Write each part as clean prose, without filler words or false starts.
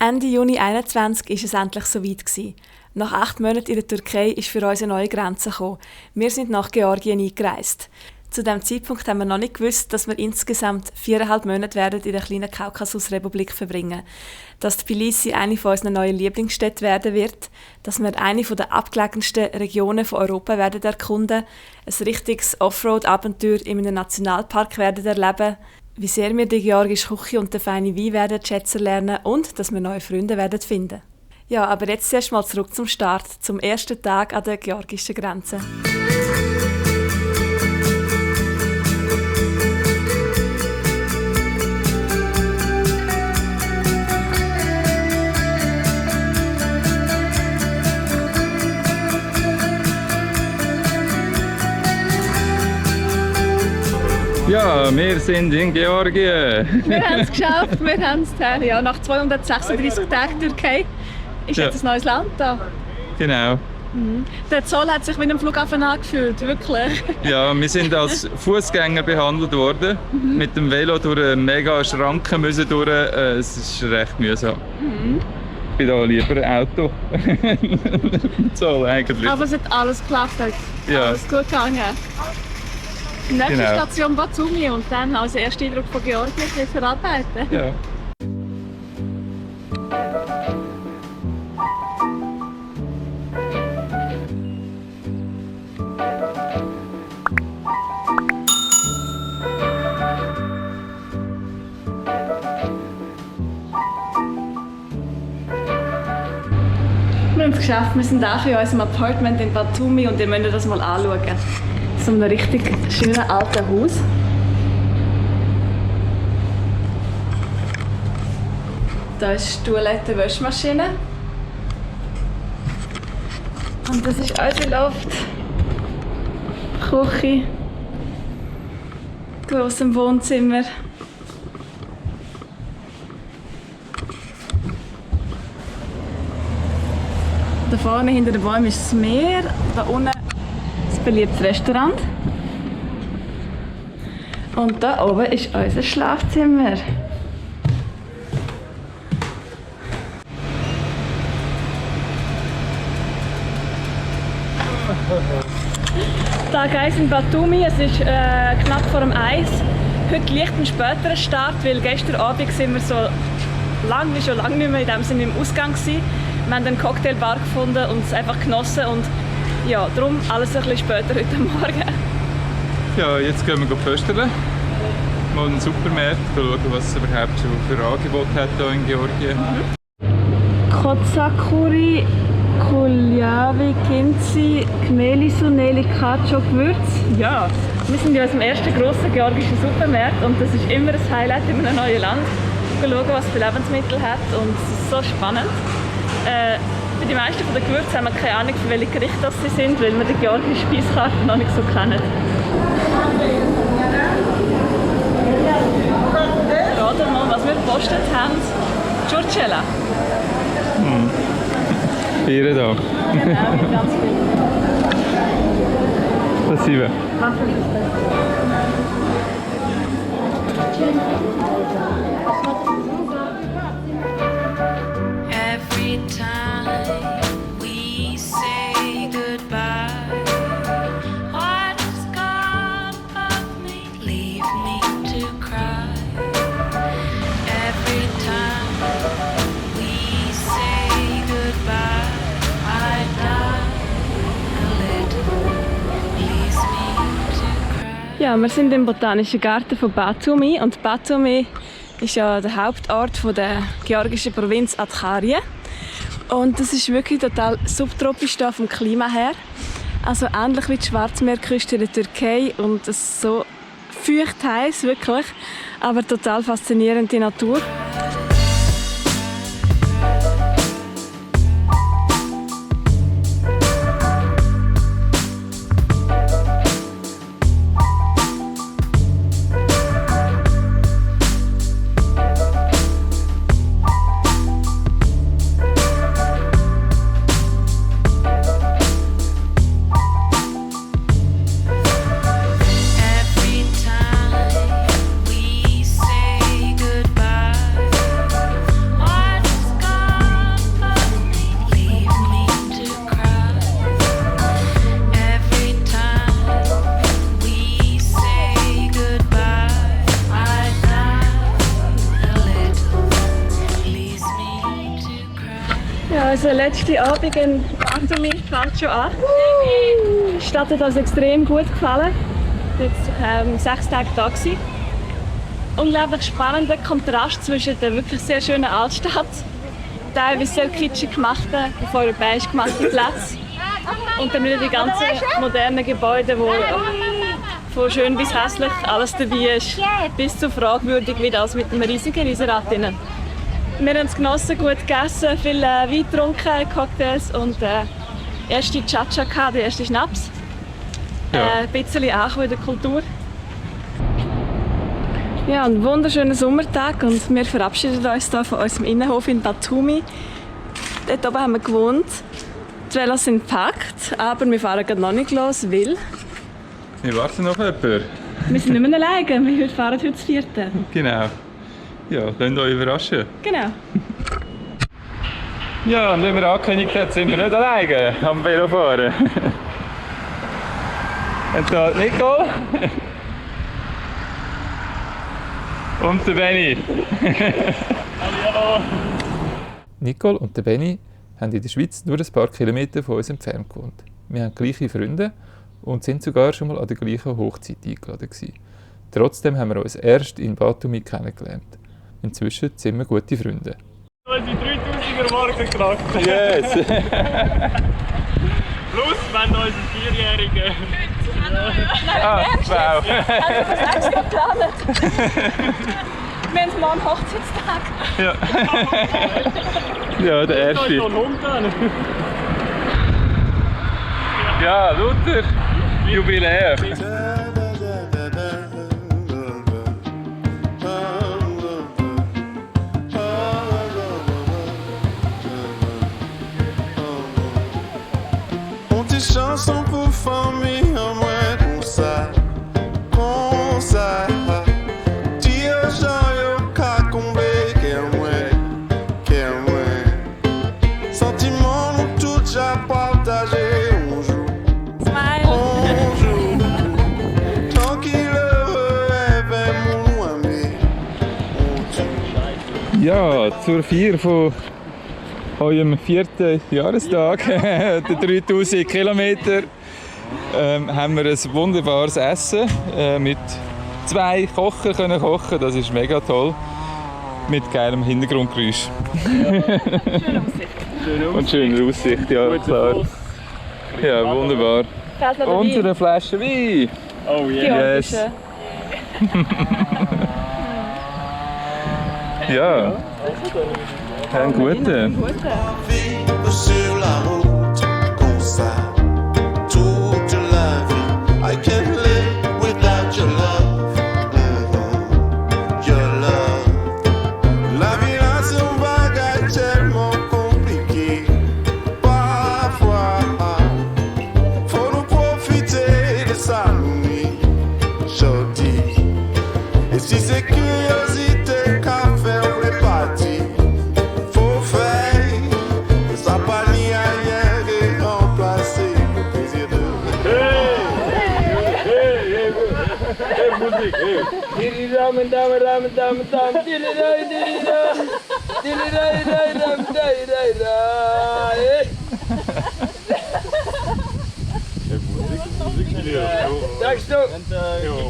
Ende Juni 2021 war es endlich soweit. Nach 8 Monaten in der Türkei ist für uns eine neue Grenze gekommen. Wir sind nach Georgien eingereist. Zu diesem Zeitpunkt haben wir noch nicht gewusst, dass wir insgesamt 4,5 Monate werden in der kleinen Kaukasusrepublik verbringen. Dass Tbilisi eine von unseren neuen Lieblingsstädten werden wird, dass wir eine der abgelegensten Regionen von Europa werden erkunden, ein richtiges Offroad-Abenteuer in einem Nationalpark werden erleben, wie sehr wir die georgische Küche und den feinen Wein werden schätzen lernen und dass wir neue Freunde werden finden. Ja, aber jetzt erst mal zurück zum Start, zum ersten Tag an der georgischen Grenze. Ja, wir sind in Georgien. Wir haben es geschafft, wir haben es ja, nach 236 Tagen Türkei ist jetzt ein neues Land da. Genau. Der Zoll hat sich wie ein Flughafen angefühlt, wirklich. Ja, wir sind als Fußgänger behandelt worden. Mit dem Velo durch mega Schranken müssen durch. Es ist recht mühsam. Ich bin da lieber Auto. Zoll eigentlich. Aber es hat alles geklappt. Ja. Alles gut gegangen. Nächste Station Batumi und dann als erster Eindruck von Georgien verarbeiten. Ja. Wir haben es geschafft, wir sind auch in unserem Apartment in Batumi und ihr müsst das mal anschauen. So einem richtig schönen alten Haus. Da ist die Toilette, Waschmaschine. Und das ist unser Loft. Küche. Grosses Wohnzimmer. Da vorne hinter den Bäumen ist das Meer. Da unten das beliebtes Restaurant. Und da oben ist unser Schlafzimmer. Tag 1 in Batumi, es ist knapp vor dem Eis. Heute leicht ein späterer Start, weil gestern Abend sind wir so schon lange nicht mehr in dem Sinne im Ausgang gewesen. Wir haben eine Cocktailbar gefunden und es einfach genossen und ja, darum alles ein bisschen später heute Morgen. Ja, jetzt gehen wir pösteln. Mal in den Supermarkt schauen, was es überhaupt schon für Angebote hat hier in Georgien. Kotsakuri, Kuljavi, Kinzi, Khmelisu, Neli, Kacho, Gewürz. Ja, wir sind in unserem ersten grossen georgischen Supermarkt und das ist immer ein Highlight in einem neuen Land. Wir schauen, was für Lebensmittel hat und es ist so spannend. Für die meisten der Gewürze haben wir keine Ahnung, für welche Gerichte das sie sind, weil wir die georgische Speiskarte noch nicht so kennen. Raten mal, was wir gepostet haben. Churchela. Bier da. Genau, ganz viel. Спасибо. Every time we say goodbye, what has come of me, leave me to cry. Every time we say goodbye, I die a little, leaves me to cry. Ja, wir sind im Botanischen Garten von Batumi und Batumi ist ja der Hauptort von der georgischen Provinz Abchasien. Und das ist wirklich total subtropisch da vom Klima her. Also ähnlich wie die Schwarzmeerküste in der Türkei und es ist so feucht heiß wirklich, aber total faszinierende Natur. Every time we say goodbye, Unser letzter Abend in Batumi fängt schon an. Die Stadt hat uns extrem gut gefallen. Jetzt 6 Tage da gewesen. Unglaublich spannender Kontrast zwischen der wirklich sehr schönen Altstadt, teilweise sehr kitschig gemachten, auf europäisch gemachten Platz und dann wieder die ganzen modernen Gebäude, wo von schön bis hässlich alles dabei ist, bis zu fragwürdig wie das mit dem riesigen Riesenrad drin. Wir haben es genossen, gut gegessen, viel Wein getrunken, Cocktails und erste Cha-Cha, der erste Schnaps. Ein bisschen Ankommen in der Kultur. Ja, ein wunderschöner Sommertag und wir verabschieden uns hier von unserem Innenhof in Batumi. Dort oben haben wir gewohnt. Die Velos sind gepackt, aber wir fahren gerade noch nicht los, weil Wir warten auf jemanden. wir sind nicht mehr alleine. Wir fahren heute das 4. Genau. Ja, lasst euch überraschen. Genau. Ja, und wie wir angekündigt haben, sind wir nicht alleine am Velofahren. Und da Nicole. Und der Benni. Hallo. Nicole und der Benni haben in der Schweiz nur ein paar Kilometer von uns entfernt gewohnt. Wir haben gleiche Freunde und sind sogar schon mal an der gleichen Hochzeit eingeladen gewesen. Trotzdem haben wir uns erst in Batumi kennengelernt. Inzwischen sind wir gute Freunde. Unsere 3000er Marke geknackt. Yes! Plus, wenn unsere 4-Jährigen. Ah, wow! Das ist geplant. Wir haben morgen Hochzeitstag. Ja, ja der Da ist erste. so ein Hund dran. Ja, Luther! Jubiläum! On tes chansons pour famille en moins comme ça. Tire joyeux qu'à combler qu'est moins. Sentiments nous tout déjà partagé. On joue, tant qu'il heureux est mon ami. On tue. Ja, zur Feier von eurem 4. Jahrestag, der 3000 Kilometer, haben wir ein wunderbares Essen mit 2 Kochern können kochen. Das ist mega toll. Mit geilem Hintergrundgeräusch. Und schöner Aussicht, ja klar. Ja, wunderbar. Und eine Flasche Wein. Oh yeah. Yes. Ja, einen guten. Vivre sur la route comme ça toute la vie. I can't live without your love. Your love. La vie là c'est un bagage tellement compliqué. Parfois, faut nous profiter de sa nuit. Jodi. Et si c'est curiosité qu'a fait les parties.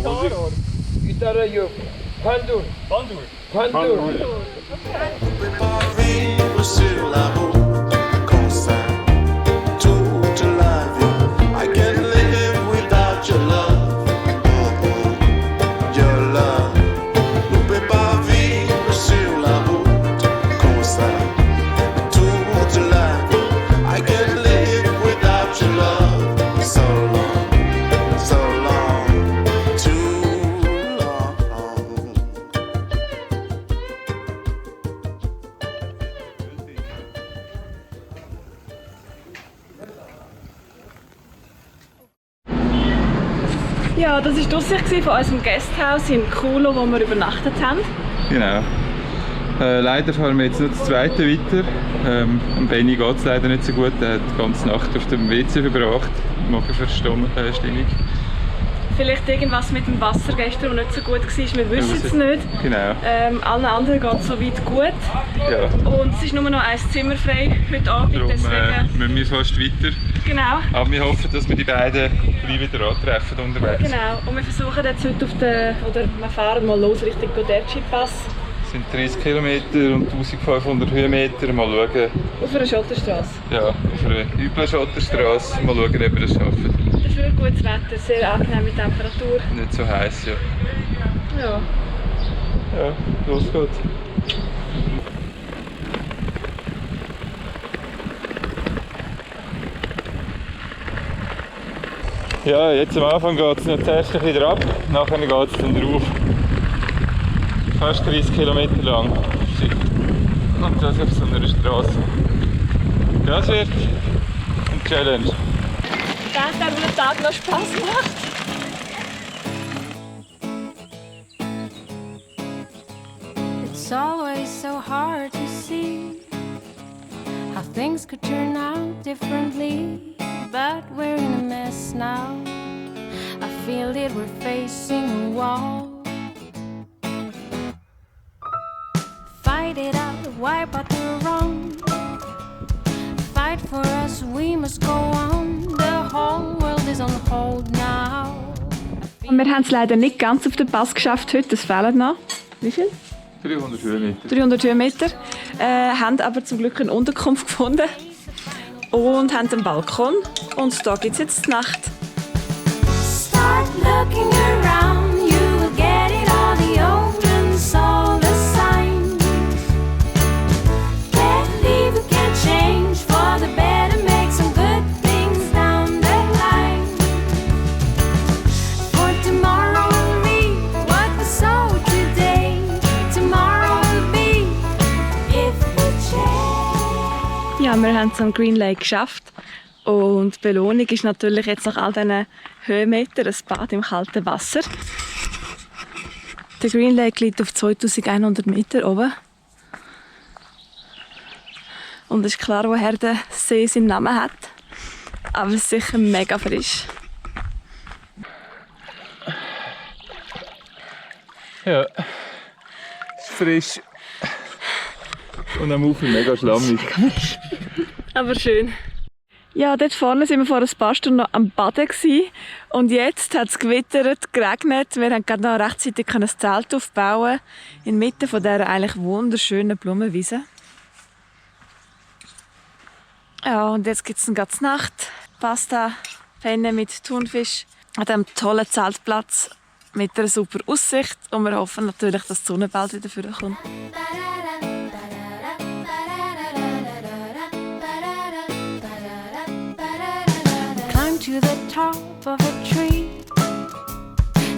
Musik, Gitarra yok. Pandur. Pandur. On peut pas vivre sur la route comme ça toute la vie. I can't live without your love. Your love. On peut pas vivre sur la route comme ça toute la vie. I can't live without your love. So long, too long. Ja, das war die Aussicht von unserem Gasthaus in Kulo, wo wir übernachtet haben. Genau. Leider fahren wir jetzt nur das 2. weiter. Am Benni geht es leider nicht so gut. Er hat die ganze Nacht auf dem WC verbracht. Magenverstimmung. Vielleicht irgendwas mit dem Wasser gestern, das nicht so gut war. Wir wissen es nicht. Genau. Allen anderen geht es soweit gut. Ja. Und es ist nur noch ein Zimmer frei heute Abend. Darum Deswegen... müssen wir fast weiter. Genau. Aber wir hoffen, dass wir die beiden gleich wieder antreffen unterwegs. Genau. Und wir versuchen jetzt heute auf den... Oder wir fahren mal los Richtung Goderci-Pass. Es sind 30 Kilometer und 1500 Höhenmeter. Mal schauen. Auf einer Schotterstraße. Ja, auf einer üblen Schotterstraße. Mal schauen, ob wir das schaffen. Dafür gutes Wetter, sehr angenehme Temperatur. Nicht so heiß, ja. Ja. Ja, los geht's. Ja, jetzt am Anfang geht es noch zuerst wieder ab, nachher geht es dann drauf. Fast 30 Kilometer lang. Und das auf so einer Straße. Das wird eine Challenge. Ich denke, dass der Tag noch Spass macht. It's always so hard to see how things could turn out differently, but we're in a mess now. I feel it, we're facing a wall. Fight it out, wipe out the wrong. Fight for us, we must go on. The whole world is on hold now. Wir haben es leider nicht ganz auf den Pass geschafft heute, es fehlen noch. Wie viel? 300 Höhenmeter. 300 Höhenmeter. Haben aber zum Glück eine Unterkunft gefunden und haben einen Balkon. Und da gibt es jetzt die Nacht. Start looking around, you will get it, all the omens, all the signs. Can't leave, you can't change for the better, make some good things down the line. For tomorrow will be what we sow today. Tomorrow will be if we change. Ja, wir haben es am Green Lake geschafft. Und die Belohnung ist natürlich jetzt nach all diesen Höhenmetern ein Bad im kalten Wasser. Der Green Lake liegt auf 2100 Meter oben. Und es ist klar, woher der See seinen Namen hat. Aber es ist sicher mega frisch. Ja, es ist frisch. Und am Ufer mega schlammig. Aber schön. Ja, dort vorne sind wir vor ein paar Stunden noch am Baden gewesen. Und jetzt hat es gewittert, geregnet. Wir haben gerade noch rechtzeitig ein Zelt aufbauen inmitten von dieser eigentlich wunderschönen Blumenwiese. Ja, und jetzt gibt es eine ganze Nacht Pasta, Penne mit Thunfisch an diesem tollen Zeltplatz mit einer super Aussicht. Und wir hoffen natürlich, dass die Sonne bald wieder vorkommt. Climb to the top of a tree.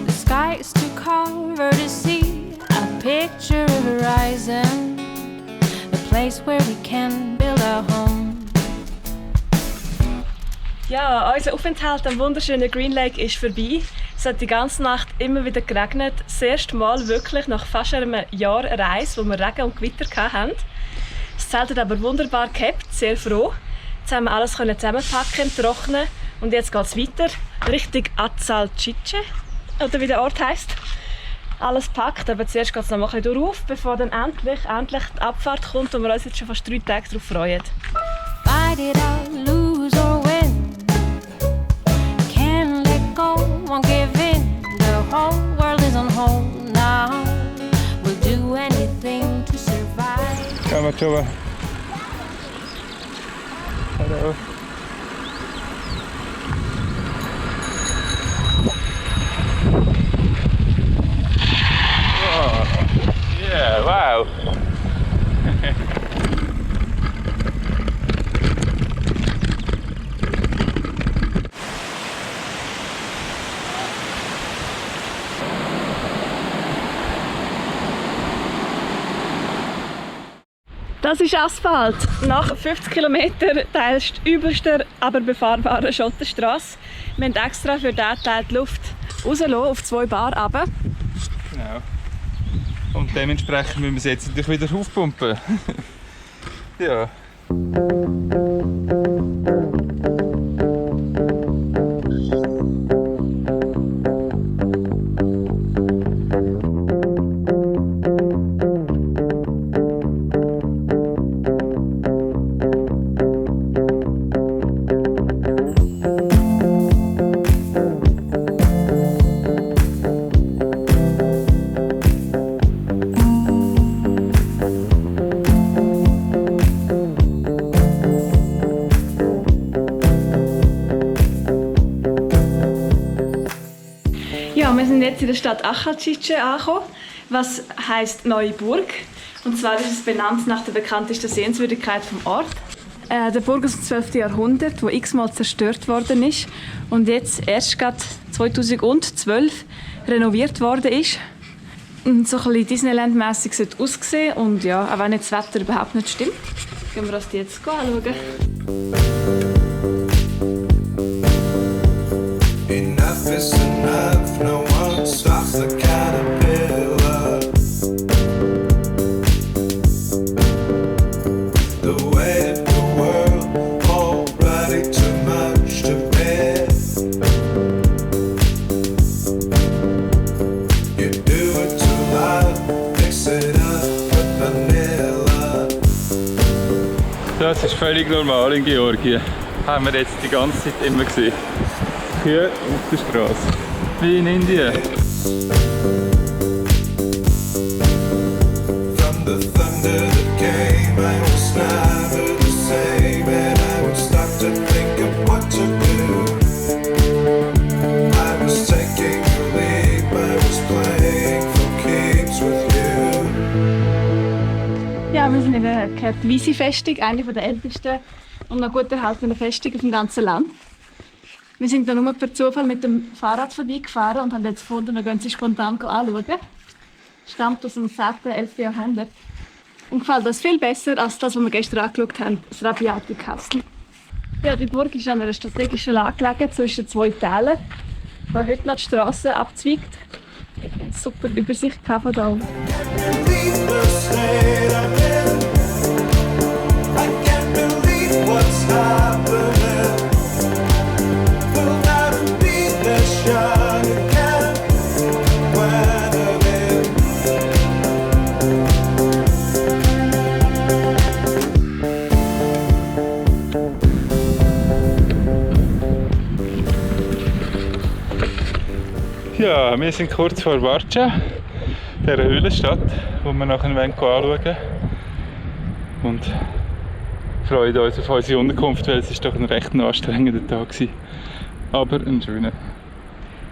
The sky is too covered to see. A picture of a horizon, a place where we can build a home. Ja, unser Aufenthalt am wunderschönen Green Lake ist vorbei. Es hat die ganze Nacht immer wieder geregnet. Das erste Mal wirklich nach fast einem Jahr Reise, wo wir Regen und Gewitter hatten. Das Zelt hat aber wunderbar gehabt, sehr froh. Jetzt haben wir alles zusammenpacken, trocknen und jetzt geht es weiter Richtung Azzalcice, oder wie der Ort heisst. Alles packt, aber zuerst geht es noch mal ein bisschen durch, bevor dann endlich die Abfahrt kommt und wir uns jetzt schon fast 3 Tage darauf freuen. Fight it out, lose or win. Can't let go, won't give in. The whole world is on hold now. We'll do anything to survive. Ciao, Maciova. Hallo. Oh, yeah, wow. Das ist Asphalt. Nach 50 Kilometern teilst die übelste, aber befahrbare Schotterstraße. Wir haben extra für diesen Teil die Luft rausgelassen, auf 2 Bar runter. Genau. Und dementsprechend müssen wir es jetzt natürlich wieder aufpumpen. Ja. jetzt in der Stadt Achacice angekommen, was heisst Neue Burg. Und zwar ist es benannt nach der bekanntesten Sehenswürdigkeit vom Ort. Der Burg aus dem 12. Jahrhundert, die x-mal zerstört worden ist und jetzt erst gerade 2012 renoviert worden ist. Und so ein bisschen Disneyland-mässig sollte aussehen und ja, auch wenn jetzt das Wetter überhaupt nicht stimmt, gehen wir uns die jetzt anschauen. Enough is enough, no one stops the caterpillar. The weight of the world, already too much to bear. You do it too loud, mix it up with vanilla. Das ist völlig normal in Georgien. Haben wir jetzt die ganze Zeit immer gesehen. Kühe auf der Straße. Wie in Indien. From the thunder that came, I was never the same, and I would stop to think of what to do. I was taking a leap, I was playing for keeps with you. Ja, wir sind in der Kärtwiesi-Festung, eine der ältesten und noch gut erhaltenen Festungen im ganzen Land. Wir sind da nur per Zufall mit dem Fahrrad vorbeigefahren und haben jetzt gefunden, wir gehen sie spontan anschauen. Stammt aus dem 10. 11. Jahrhundert. Und gefällt uns viel besser als das, was wir gestern angeschaut haben, das Rabiati-Kastel. Ja, die Burg ist an einer strategischen Lage gelegen, zwischen zwei Tälern, wo heute noch die Strasse abzweigt. Super Übersicht von da oben. Leave the state I'm in. I can't believe what's happening. Will never be this young again. When I'm Ja, wir sind kurz vor Varcha, der Höhlenstadt, die wir nachher anschauen wollen. Und freuen uns auf unsere Unterkunft, weil es ist doch ein recht anstrengender Tag war. Aber ein schöner.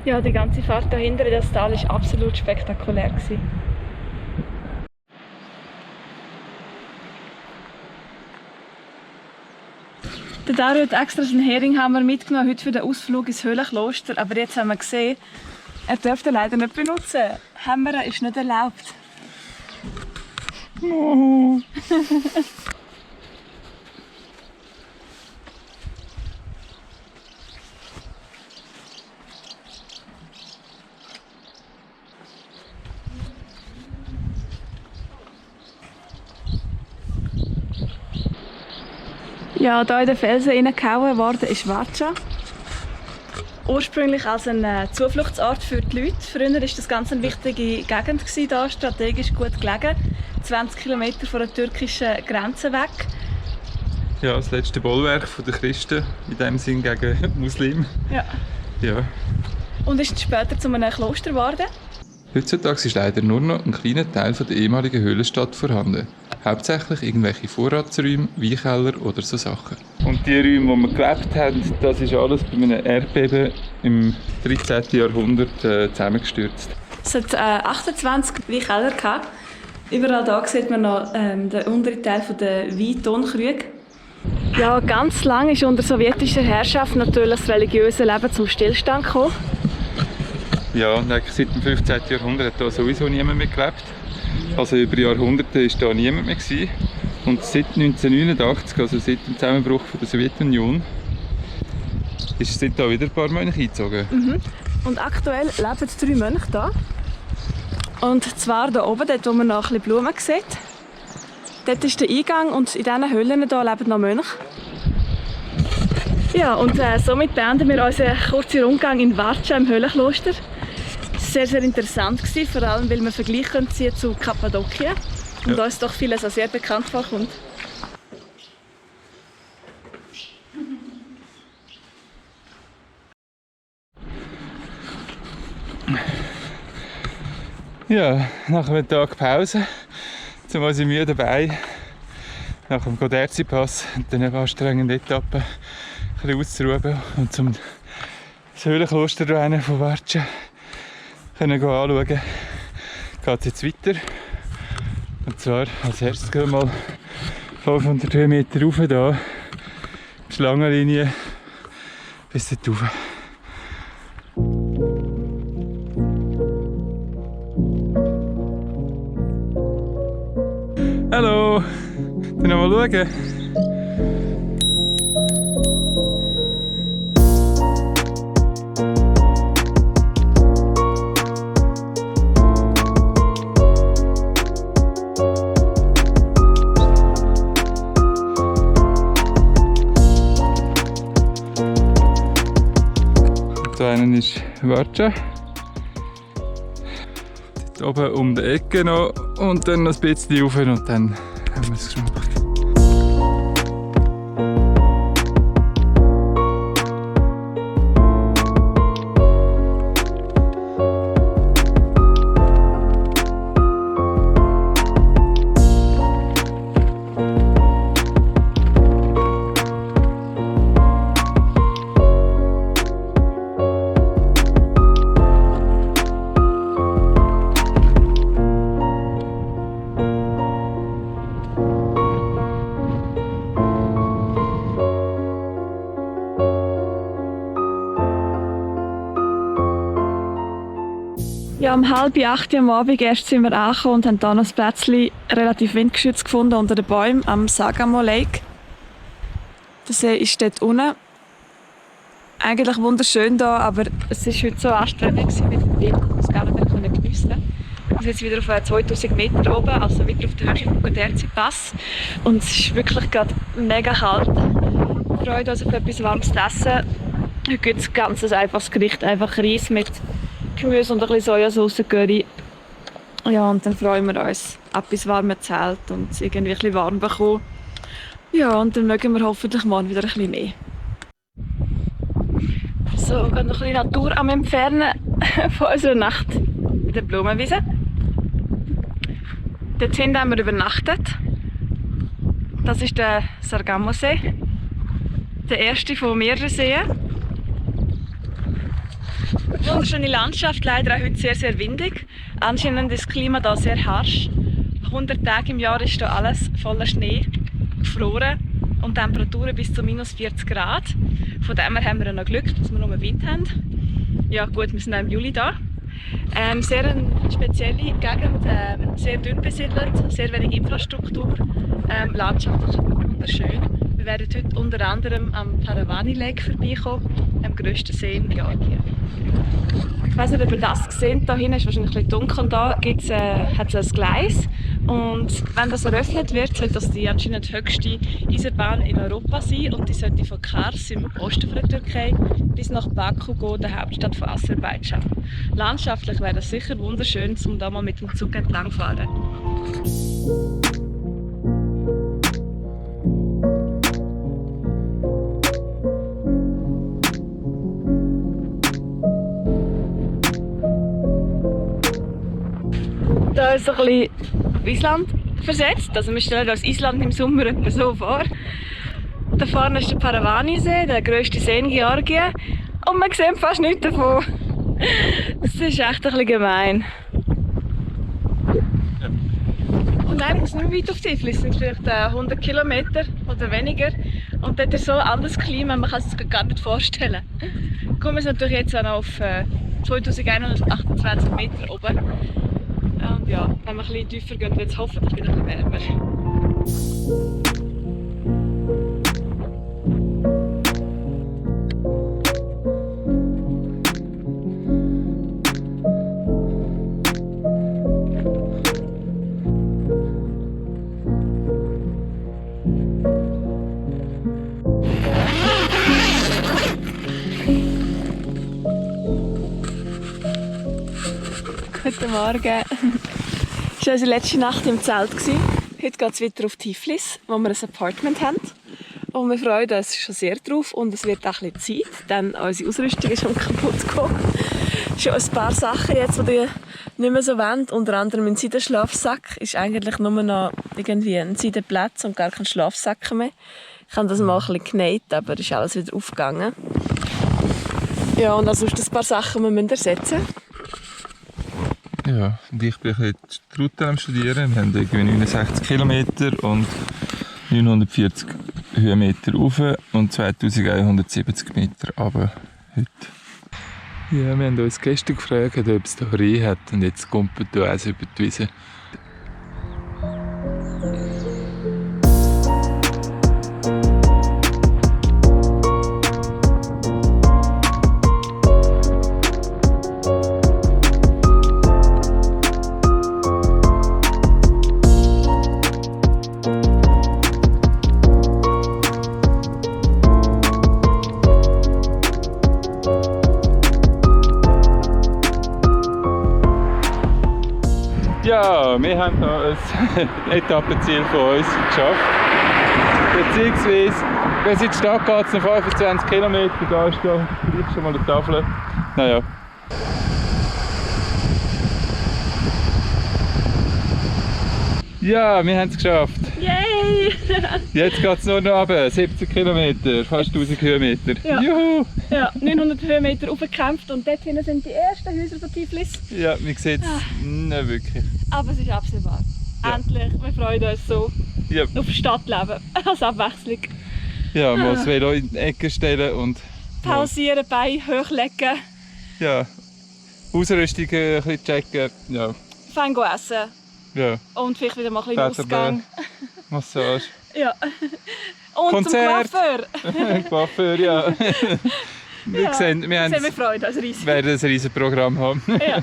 Ja, die ganze Fahrt dahinter in das Tal war absolut spektakulär. Der Dario hat extra seinen Heringhammer mitgenommen heute für den Ausflug ins Höhlenkloster, aber jetzt haben wir gesehen, er darf den leider nicht benutzen. Hämmern ist nicht erlaubt. Oh. Ja, hier in den Felsen reingehauen worden ist Varcha. Ursprünglich als ein Zufluchtsort für die Leute. Früher war das ganz eine wichtige Gegend hier, strategisch gut gelegen. 20 Kilometer von der türkischen Grenze weg. Ja, das letzte Bollwerk der Christen, in dem Sinn gegen Muslime. Ja. Ja. Und ist später zu einem Kloster geworden. Heutzutage ist leider nur noch ein kleiner Teil der ehemaligen Höhlenstadt vorhanden. Hauptsächlich irgendwelche Vorratsräume, Weinkeller oder so Sachen. Und die Räume, wo wir gelebt haben, das ist alles bei einem Erdbeben im 13. Jahrhundert zusammengestürzt. Es hat 28 Weinkeller gehabt. Überall da sieht man noch den unteren Teil der Weintonkrüge. Ja, ganz lang ist unter sowjetischer Herrschaft natürlich das religiöse Leben zum Stillstand gekommen. Ja, und eigentlich seit dem 15. Jahrhundert hat da sowieso niemand mehr gelebt. Also über Jahrhunderte war da niemand mehr gewesen. Und seit 1989, also seit dem Zusammenbruch der Sowjetunion, sind da wieder ein paar Mönche eingezogen. Mhm. Und aktuell leben 3 Mönche hier. Und zwar hier oben, dort wo man noch ein bisschen Blumen sieht. Dort ist der Eingang und in diesen Höhlen hier leben noch Mönche. Ja, und somit beenden wir unseren kurzen Rundgang in Varcha im Höhlenkloster. Sehr, sehr interessant gewesen, vor allem weil wir Vergleiche ziehen zu Kappadokien und uns doch vieles sehr bekannt vorkommt. Ja, nach einem Tag Pause, um unsere müden Beine nach dem Goderzi-Pass und den anstrengenden Etappen ein bisschen auszuruhen und zum das Höhlenkloster von Varcha anschauen, geht es jetzt weiter. Und zwar als erstes gehen wir mal 500 Höhenmeter rauf hier, Schlangenlinie bis dort rauf. Hallo! Dann noch mal schauen. Da einen ist Varcha. Dort oben um die Ecke noch und dann noch ein bisschen rauf und dann haben wir es geschafft. Ja, um 7:30 am Abend erst sind wir angekommen und haben hier noch ein Plätzchen relativ windgeschützt gefunden unter den Bäumen am Sagamo Lake. Der See ist dort unten. Eigentlich wunderschön hier, aber es war heute so anstrengend mit dem Wind, dass wir gar nicht mehr geniessen konnten. Wir sind jetzt wieder auf 2000 Meter oben, also wieder auf der Höhe vom Guderzi-Pass. Und es ist wirklich gerade mega kalt. Wir freuen uns auf etwas Warmes zu essen. Heute gibt es ein ganz einfaches Gericht, einfach Reis mit Gemüse und ein bisschen Sojasauce, Curry. Ja, und dann freuen wir uns ab ins warme Zelt und es irgendwie ein bisschen warm bekommen. Ja, und dann mögen wir hoffentlich morgen wieder ein bisschen mehr. So, gerade noch ein bisschen Natur am Entfernen von unserer Nacht in der Blumenwiese. Dort hinten haben wir übernachtet. Das ist der Sargamo-See, der erste von mehreren Seen. Wunderschöne Landschaft, leider auch heute sehr, sehr windig. Anscheinend ist das Klima hier sehr harsch. 100 Tage im Jahr ist hier alles voller Schnee, gefroren und Temperaturen bis zu minus 40 Grad. Von dem her haben wir noch Glück, dass wir nur Wind haben. Ja gut, wir sind auch im Juli da. Sehr eine spezielle Gegend, sehr dünn besiedelt, sehr wenig Infrastruktur, landschaftlich wunderschön. Wir werden heute unter anderem am Paravani Lake vorbeikommen, dem grössten See in Georgien. Ich weiss nicht, ob ihr das gesehen, da hinten ist wahrscheinlich ein bisschen dunkel und da hat es ein Gleis. Und wenn das eröffnet wird, sollte das die anscheinend höchste Eisenbahn in Europa sein und die sollte von Kars im Osten der Türkei bis nach Baku gehen, der Hauptstadt von Aserbaidschan. Landschaftlich wäre das sicher wunderschön, um da mal mit dem Zug entlang zu fahren. Da ist so ein bisschen auf Island versetzt. Also wir stellen uns Island im Sommer etwa so vor. Da vorne ist der Paravani-See, der grösste See in Georgien. Und man sieht fast nichts davon. Das ist echt ein bisschen gemein. Und nein, man muss nicht mehr weit auf Tiflis, es sind vielleicht 100 Kilometer oder weniger. Und dort ist so ein anderes Klima, man kann es sich gar nicht vorstellen. Kommen wir natürlich jetzt auch noch auf 2128 Meter oben. Und ja, wenn wir ein bisschen tiefer gehen, wird es hoffentlich wieder ein bisschen wärmer. Guten Morgen. Es war unsere letzte Nacht im Zelt. Heute geht es wieder auf Tiflis, wo wir ein Apartment haben. Und wir freuen uns schon sehr drauf und es wird auch ein bisschen Zeit, denn unsere Ausrüstung ist schon kaputt gegangen. Schon ein paar Sachen jetzt, die die nicht mehr so wollen. Unter anderem ein Seidenschlafsack ist eigentlich nur noch irgendwie ein Seidenplatz und gar kein Schlafsack mehr. Ich habe das mal ein bisschen genäht, aber ist alles wieder aufgegangen. Ja, und ansonsten ein paar Sachen, die wir ersetzen müssen. Ja, und ich bin ein bisschen die Route am Studieren. Wir haben irgendwie 69 Kilometer und 940 Höhenmeter rauf und 2170 Meter runter heute. Ja, wir haben uns gestern gefragt, ob es hier Reh hat und jetzt kommt hier eins über die Wiese. Ja, wir haben hier ein Etappenziel von uns geschafft. Beziehungsweise, bis in die Stadt geht es noch 25 Kilometer, da ist da vielleicht schon mal eine Tafel. Naja. Ja, wir haben es geschafft. Yay! Jetzt geht es nur noch runter, 70 Kilometer, fast 1000 Höhenmeter. Ja. Juhu! Ja, 900 Höhenmeter hochgekämpft und dort hinten sind die ersten Häuser von Tiflis. Ja, man sieht es nicht wirklich. Aber es ist absehbar. Ja. Endlich, wir freuen uns so Ja, auf Stadtleben als Abwechslung. ja man muss das Velo in die Ecke stellen und Pausieren, Beine hochlegen, ja, Ausrüstung ein bisschen checken. Ja, fein essen ja. und vielleicht wieder mal ein bisschen Bäderbär. Ausgang. Massage. Ja. Und Konzert. zum Coiffeur. Coiffeur, ja. Wir sehen, wir Wir freuen uns riesig. werden ein riesiges Programm haben. Ja.